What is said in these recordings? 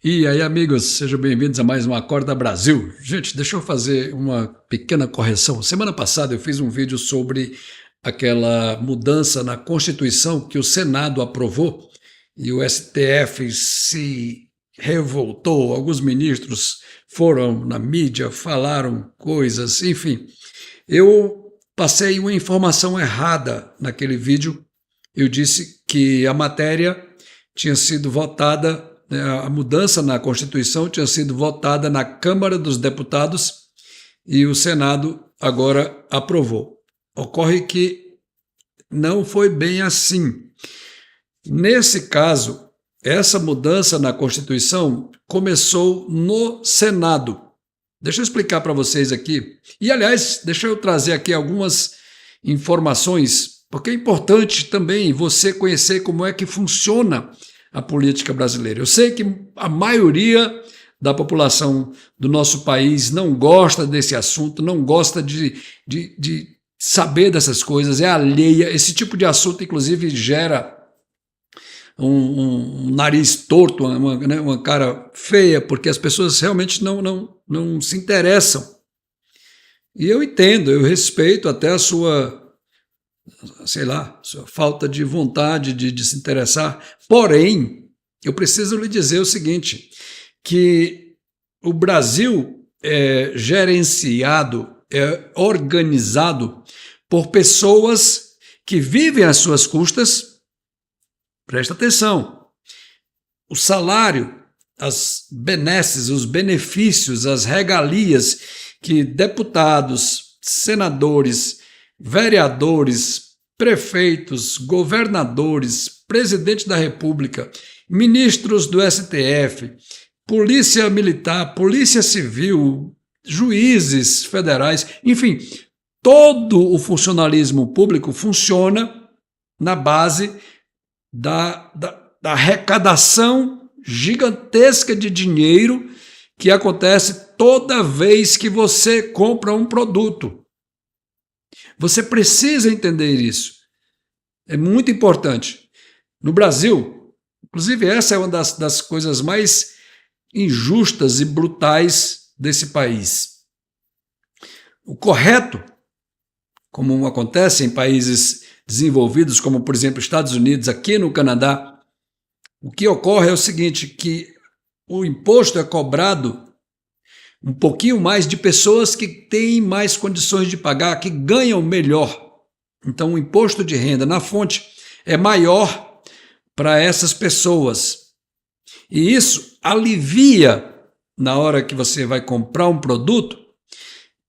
E aí, amigos, sejam bem-vindos a mais um Acorda Brasil. Gente, deixa eu fazer uma pequena correção. Semana passada eu fiz um vídeo sobre aquela mudança na Constituição que o Senado aprovou e o STF se revoltou. Alguns ministros foram na mídia, falaram coisas, enfim. Eu passei uma informação errada naquele vídeo. Eu disse que a matéria tinha sido votada, a mudança na Constituição tinha sido votada na Câmara dos Deputados e o Senado agora aprovou. Ocorre que não foi bem assim. Nesse caso, essa mudança na Constituição começou no Senado. Deixa eu explicar para vocês aqui. E, aliás, deixa eu trazer aqui algumas informações, porque é importante também você conhecer como é que funciona a política brasileira. Eu sei que a maioria da população do nosso país não gosta desse assunto, não gosta de saber dessas coisas, é alheia. Esse tipo de assunto, inclusive, gera um nariz torto, uma cara feia, porque as pessoas realmente não se interessam. E eu entendo, eu respeito até a sua, sei lá, sua falta de vontade de se interessar. Porém, eu preciso lhe dizer o seguinte, que o Brasil é gerenciado, é organizado por pessoas que vivem às suas custas. Presta atenção, o salário, as benesses, os benefícios, as regalias que deputados, senadores, vereadores, prefeitos, governadores, presidente da República, ministros do STF, polícia militar, polícia civil, juízes federais, enfim, todo o funcionalismo público funciona na base da arrecadação gigantesca de dinheiro que acontece toda vez que você compra um produto. Você precisa entender isso. É muito importante. No Brasil, inclusive essa é uma das coisas mais injustas e brutais desse país. O correto, como acontece em países desenvolvidos, como por exemplo Estados Unidos, aqui no Canadá, o que ocorre é o seguinte, que o imposto é cobrado um pouquinho mais de pessoas que têm mais condições de pagar, que ganham melhor. Então o imposto de renda na fonte é maior para essas pessoas. E isso alivia, na hora que você vai comprar um produto,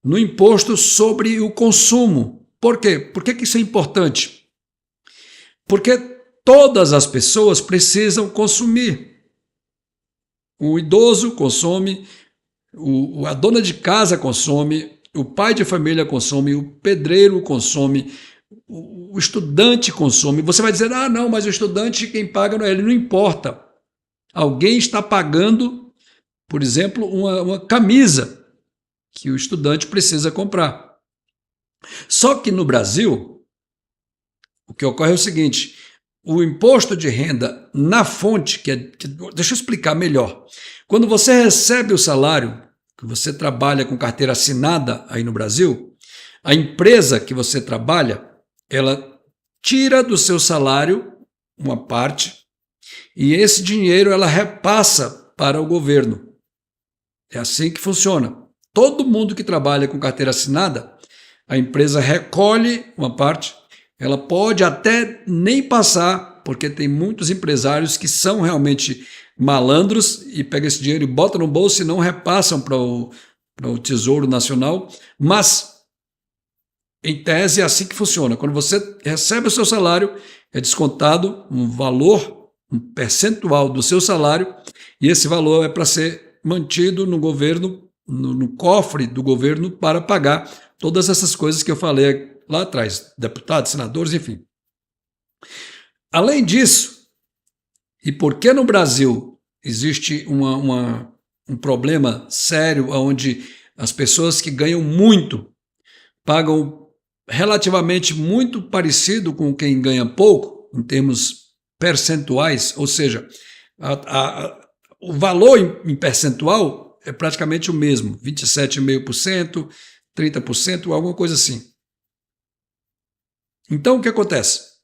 no imposto sobre o consumo. Por quê? Por que isso é importante? Porque todas as pessoas precisam consumir. O idoso consome, a dona de casa consome, o pai de família consome, o pedreiro consome, o estudante consome. Você vai dizer, não, mas o estudante quem paga não é ele, não importa. Alguém está pagando, por exemplo, uma camisa que o estudante precisa comprar. Só que no Brasil, o que ocorre é o seguinte, o imposto de renda na fonte, deixa eu explicar melhor. Quando você recebe o salário, que você trabalha com carteira assinada aí no Brasil, a empresa que você trabalha, ela tira do seu salário uma parte e esse dinheiro ela repassa para o governo. É assim que funciona. Todo mundo que trabalha com carteira assinada, a empresa recolhe uma parte, ela pode até nem passar, porque tem muitos empresários que são realmente malandros e pegam esse dinheiro e botam no bolso e não repassam para o Tesouro Nacional, mas, em tese, é assim que funciona. Quando você recebe o seu salário, é descontado um valor, um percentual do seu salário, e esse valor é para ser mantido no governo, no cofre do governo, para pagar todas essas coisas que eu falei lá atrás, deputados, senadores, enfim. Além disso, e porque no Brasil existe um problema sério onde as pessoas que ganham muito pagam relativamente muito parecido com quem ganha pouco, em termos percentuais, ou seja, o valor em percentual é praticamente o mesmo, 27,5%, 30%, alguma coisa assim. Então, o que acontece?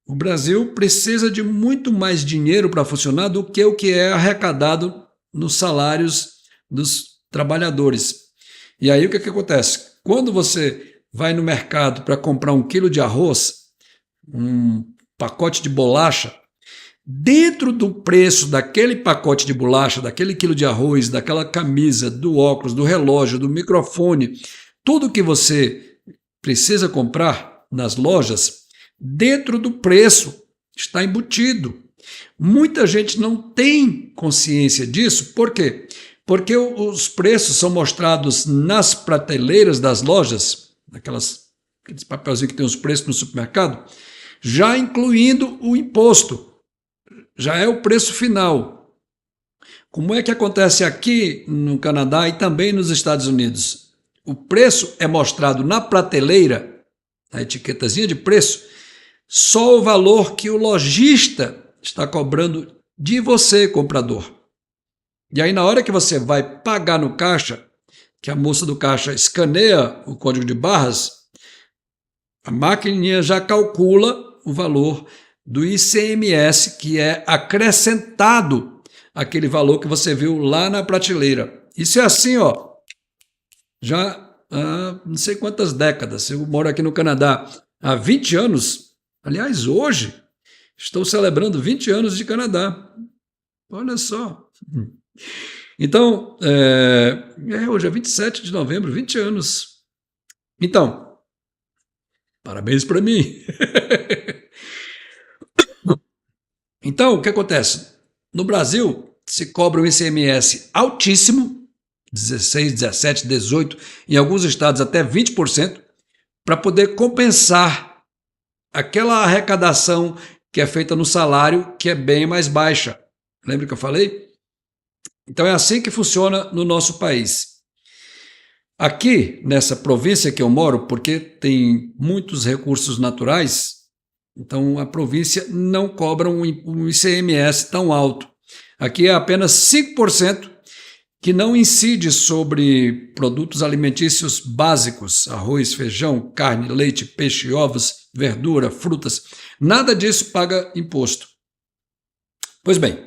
O Brasil precisa de muito mais dinheiro para funcionar do que o que é arrecadado nos salários dos trabalhadores. E aí o que acontece? Quando você vai no mercado para comprar 1 quilo de arroz, um pacote de bolacha, dentro do preço daquele pacote de bolacha, daquele quilo de arroz, daquela camisa, do óculos, do relógio, do microfone, tudo que você precisa comprar nas lojas, dentro do preço está embutido. Muita gente não tem consciência disso, por quê? Porque os preços são mostrados nas prateleiras das lojas, aqueles papelzinhos que tem os preços no supermercado, já incluindo o imposto, já é o preço final. Como é que acontece aqui no Canadá e também nos Estados Unidos? O preço é mostrado na prateleira, na etiquetazinha de preço, só o valor que o lojista está cobrando de você, comprador. E aí, na hora que você vai pagar no caixa, que a moça do caixa escaneia o código de barras, a maquininha já calcula o valor do ICMS, que é acrescentado àquele valor que você viu lá na prateleira. Isso é assim, ó, já há não sei quantas décadas. Eu moro aqui no Canadá há 20 anos. Aliás, hoje estou celebrando 20 anos de Canadá. Olha só. Então, hoje é 27 de novembro, 20 anos. Então, parabéns para mim. Então, o que acontece? No Brasil, se cobra um ICMS altíssimo, 16, 17, 18, em alguns estados até 20%, para poder compensar aquela arrecadação que é feita no salário, que é bem mais baixa. Lembra que eu falei? Então é assim que funciona no nosso país. Aqui, nessa província que eu moro, porque tem muitos recursos naturais, então a província não cobra um ICMS tão alto. Aqui é apenas 5% que não incide sobre produtos alimentícios básicos, arroz, feijão, carne, leite, peixe, ovos, verdura, frutas. Nada disso paga imposto. Pois bem,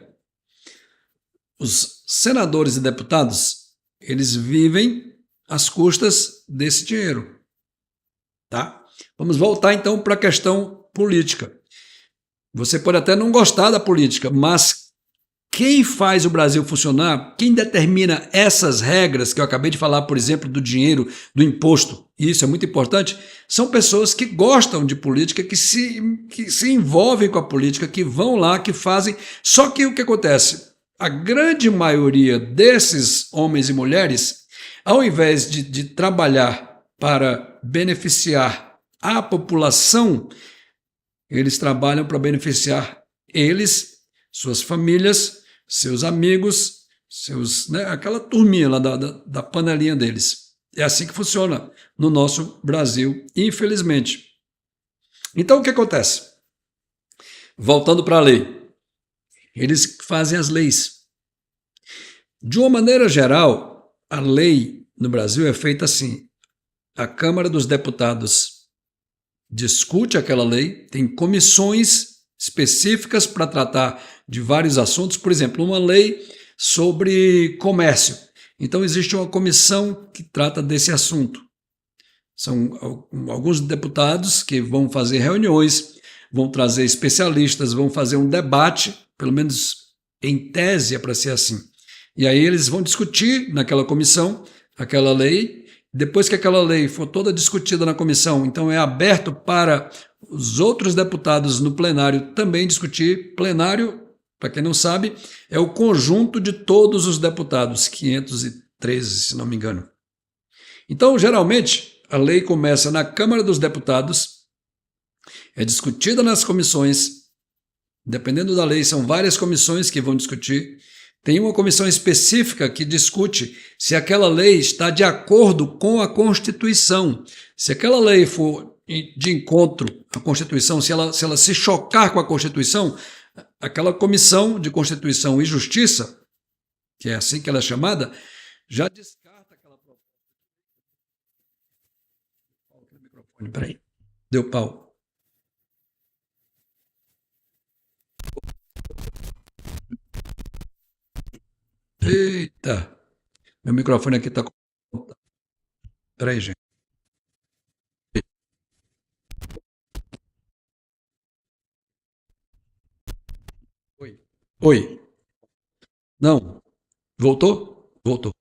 os senadores e deputados, eles vivem às custas desse dinheiro. Tá? Vamos voltar então para a questão política. Você pode até não gostar da política, mas quem faz o Brasil funcionar, quem determina essas regras que eu acabei de falar, por exemplo, do dinheiro, do imposto, e isso é muito importante, são pessoas que gostam de política, que se envolvem com a política, que vão lá, que fazem. Só que o que acontece? A grande maioria desses homens e mulheres, ao invés de trabalhar para beneficiar a população, eles trabalham para beneficiar eles, suas famílias, seus amigos, aquela turminha lá da panelinha deles. É assim que funciona no nosso Brasil, infelizmente. Então, o que acontece? Voltando para a lei. Eles fazem as leis. De uma maneira geral, a lei no Brasil é feita assim. A Câmara dos Deputados discute aquela lei, tem comissões específicas para tratar de vários assuntos, por exemplo, uma lei sobre comércio. Então, existe uma comissão que trata desse assunto. São alguns deputados que vão fazer reuniões, vão trazer especialistas, vão fazer um debate, pelo menos em tese é para ser assim. E aí eles vão discutir naquela comissão aquela lei. Depois que aquela lei for toda discutida na comissão, então é aberto para os outros deputados no plenário também discutir. Plenário, para quem não sabe, é o conjunto de todos os deputados, 513, se não me engano. Então, geralmente, a lei começa na Câmara dos Deputados, é discutida nas comissões, dependendo da lei, são várias comissões que vão discutir. Tem uma comissão específica que discute se aquela lei está de acordo com a Constituição. Se aquela lei for de encontro à Constituição, se ela se chocar com a Constituição, aquela Comissão de Constituição e Justiça, que é assim que ela é chamada, já descarta aquela proposta. Peraí, deu pau. Eita, meu microfone aqui está. Peraí, gente. Oi. Oi. Não. Voltou? Voltou.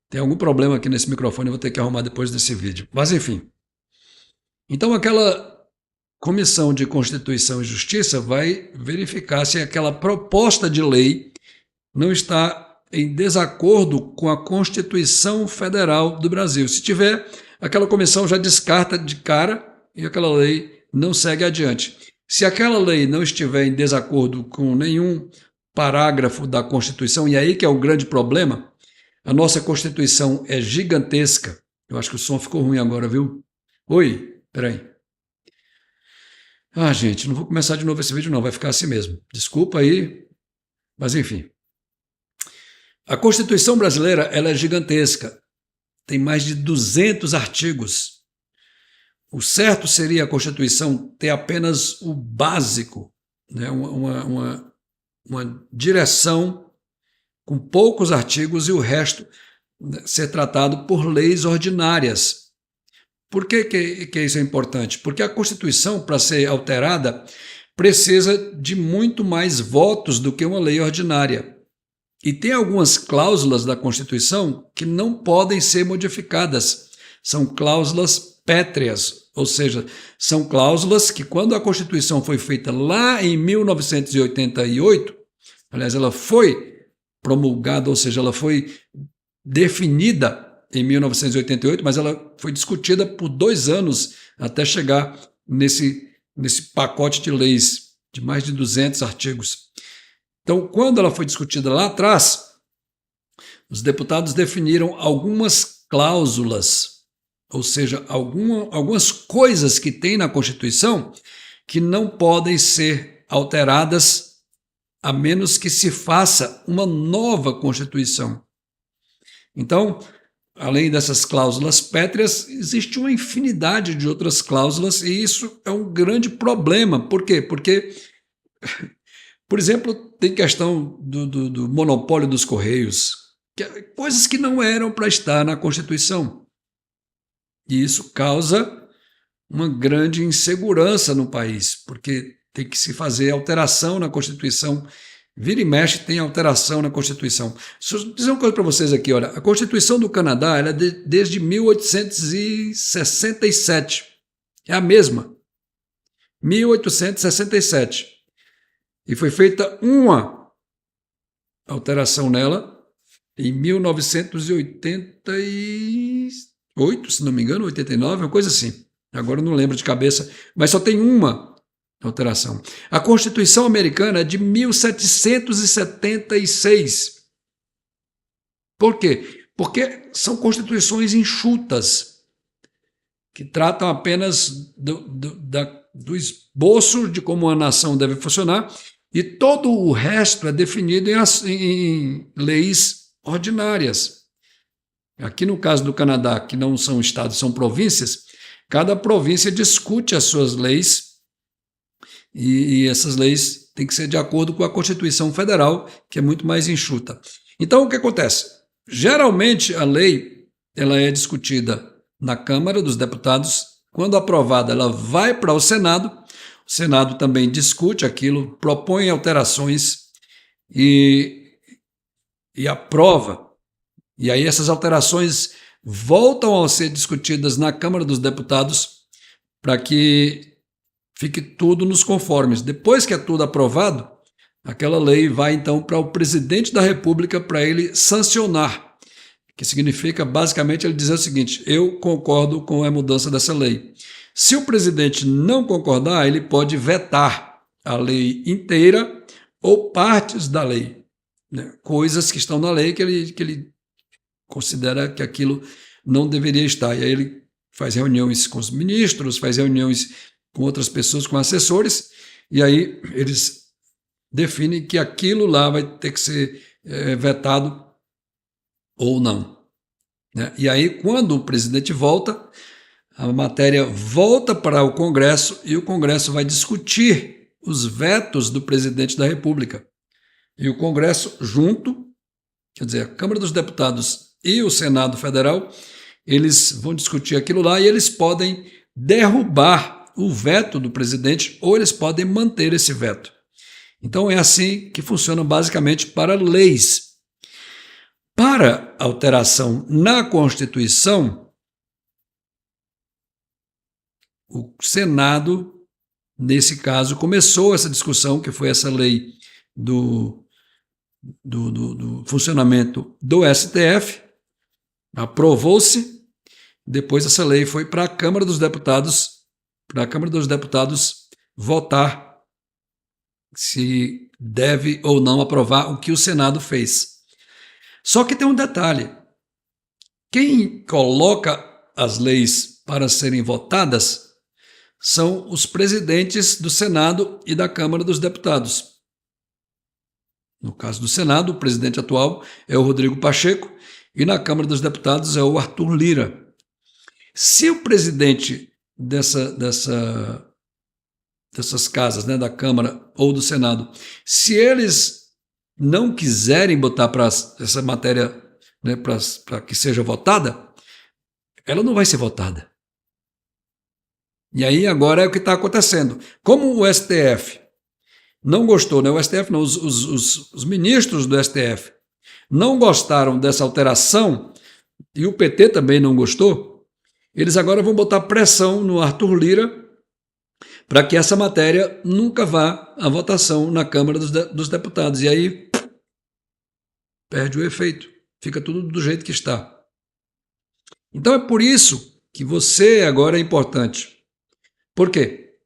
Tem algum problema aqui nesse microfone, eu vou ter que arrumar depois desse vídeo. Mas enfim. Então aquela Comissão de Constituição e Justiça vai verificar se aquela proposta de lei não está em desacordo com a Constituição Federal do Brasil. Se tiver, aquela comissão já descarta de cara e aquela lei não segue adiante. Se aquela lei não estiver em desacordo com nenhum parágrafo da Constituição, e aí que é o grande problema, a nossa Constituição é gigantesca. Eu acho que o som ficou ruim agora, viu? Oi, peraí. Gente, não vou começar de novo esse vídeo não, vai ficar assim mesmo. Desculpa aí, mas enfim. A Constituição brasileira ela é gigantesca, tem mais de 200 artigos. O certo seria a Constituição ter apenas o básico, né? uma direção com poucos artigos e o resto ser tratado por leis ordinárias. Por que isso é importante? Porque a Constituição, para ser alterada, precisa de muito mais votos do que uma lei ordinária. E tem algumas cláusulas da Constituição que não podem ser modificadas. São cláusulas pétreas, ou seja, são cláusulas que, quando a Constituição foi feita lá em 1988, aliás, ela foi promulgada, ou seja, ela foi definida em 1988, mas ela foi discutida por 2 anos até chegar nesse pacote de leis de mais de 200 artigos. Então, quando ela foi discutida lá atrás, os deputados definiram algumas cláusulas, ou seja, algumas coisas que tem na Constituição que não podem ser alteradas a menos que se faça uma nova Constituição. Então, além dessas cláusulas pétreas, existe uma infinidade de outras cláusulas e isso é um grande problema. Por quê? Porque, por exemplo, tem questão do monopólio dos Correios, coisas que não eram para estar na Constituição. E isso causa uma grande insegurança no país, porque tem que se fazer alteração na Constituição. Vira e mexe tem alteração na Constituição. Deixa eu dizer uma coisa para vocês aqui, olha, a Constituição do Canadá ela é desde 1867. É a mesma. 1867. E foi feita uma alteração nela em 1988, se não me engano, 89, uma coisa assim. Agora eu não lembro de cabeça, mas só tem uma alteração. A Constituição americana é de 1776. Por quê? Porque são constituições enxutas, que tratam apenas do esboço de como a nação deve funcionar, e todo o resto é definido em leis ordinárias. Aqui no caso do Canadá, que não são estados, são províncias, cada província discute as suas leis, e essas leis têm que ser de acordo com a Constituição Federal, que é muito mais enxuta. Então, o que acontece? Geralmente, a lei ela é discutida na Câmara dos Deputados. Quando aprovada, ela vai para o Senado. O Senado também discute aquilo, propõe alterações e aprova. E aí essas alterações voltam a ser discutidas na Câmara dos Deputados para que fique tudo nos conformes. Depois que é tudo aprovado, aquela lei vai então para o presidente da República para ele sancionar, que significa basicamente ele dizer o seguinte: eu concordo com a mudança dessa lei. Se o presidente não concordar, ele pode vetar a lei inteira ou partes da lei, né? Coisas que estão na lei que ele considera que aquilo não deveria estar. E aí ele faz reuniões com os ministros, faz reuniões com outras pessoas, com assessores, e aí eles define que aquilo lá vai ter que ser vetado ou não. Né? E aí, quando o presidente volta, a matéria volta para o Congresso e o Congresso vai discutir os vetos do presidente da República. E o Congresso junto, quer dizer, a Câmara dos Deputados e o Senado Federal, eles vão discutir aquilo lá e eles podem derrubar o veto do presidente ou eles podem manter esse veto. Então é assim que funciona basicamente para leis. Para alteração na Constituição, o Senado, nesse caso, começou essa discussão, que foi essa lei do funcionamento do STF, aprovou-se, depois essa lei foi para a Câmara dos Deputados, votar se deve ou não aprovar o que o Senado fez. Só que tem um detalhe, quem coloca as leis para serem votadas são os presidentes do Senado e da Câmara dos Deputados. No caso do Senado, o presidente atual é o Rodrigo Pacheco e na Câmara dos Deputados é o Arthur Lira. Se o presidente dessas casas, né, da Câmara ou do Senado, se eles não quiserem botar para essa matéria, né, para que seja votada, ela não vai ser votada. E aí agora é o que está acontecendo. Como o STF não gostou, né? O STF não, os ministros do STF não gostaram dessa alteração e o PT também não gostou, eles agora vão botar pressão no Arthur Lira para que essa matéria nunca vá à votação na Câmara dos Deputados. E aí perde o efeito, fica tudo do jeito que está. Então é por isso que você agora é importante. Por quê?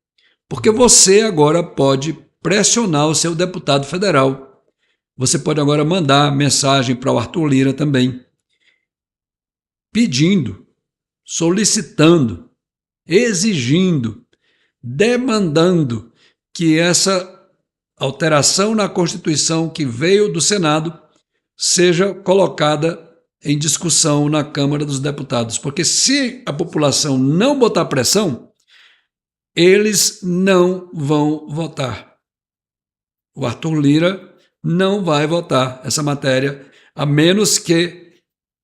Porque você agora pode pressionar o seu deputado federal. Você pode agora mandar mensagem para o Arthur Lira também, pedindo, solicitando, exigindo, demandando que essa alteração na Constituição que veio do Senado seja colocada em discussão na Câmara dos Deputados. Porque se a população não botar pressão, eles não vão votar. O Arthur Lira não vai votar essa matéria, a menos que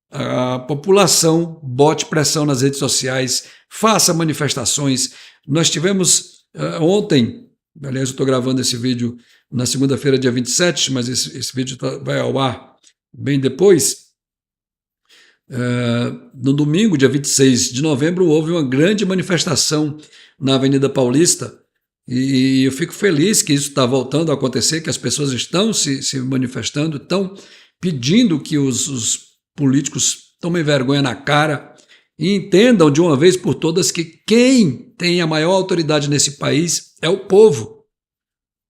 a população bote pressão nas redes sociais, faça manifestações. Nós tivemos ontem, aliás, eu estou gravando esse vídeo na segunda-feira, dia 27, mas esse vídeo vai ao ar bem depois. No domingo, dia 26 de novembro, houve uma grande manifestação na Avenida Paulista e eu fico feliz que isso está voltando a acontecer, que as pessoas estão se manifestando, estão pedindo que os políticos tomem vergonha na cara e entendam de uma vez por todas que quem tem a maior autoridade nesse país é o povo.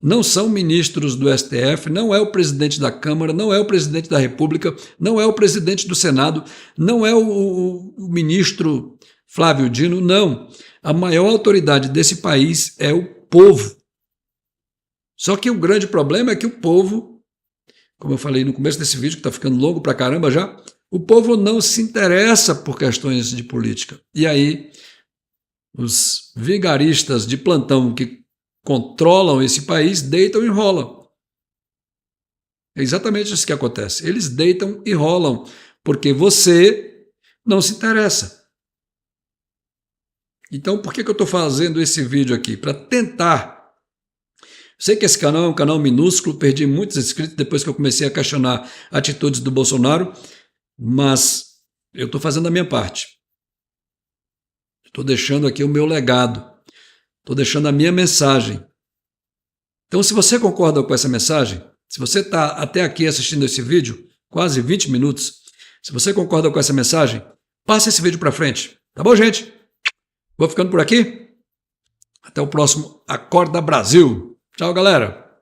Não são ministros do STF, não é o presidente da Câmara, não é o presidente da República, não é o presidente do Senado, não é o ministro Flávio Dino, não. A maior autoridade desse país é o povo. Só que o grande problema é que o povo, como eu falei no começo desse vídeo, que está ficando longo pra caramba já, o povo não se interessa por questões de política. E aí, os vigaristas de plantão que controlam esse país deitam e rolam. É exatamente isso que acontece. Eles deitam e rolam, porque você não se interessa. Então, por que eu estou fazendo esse vídeo aqui? Para tentar. Sei que esse canal é um canal minúsculo, perdi muitos inscritos depois que eu comecei a questionar atitudes do Bolsonaro, mas eu estou fazendo a minha parte. Estou deixando aqui o meu legado. Estou deixando a minha mensagem. Então, se você concorda com essa mensagem, se você está até aqui assistindo esse vídeo, quase 20 minutos, se você concorda com essa mensagem, passe esse vídeo para frente. Tá bom, gente? Vou ficando por aqui. Até o próximo Acorda Brasil. Tchau, galera.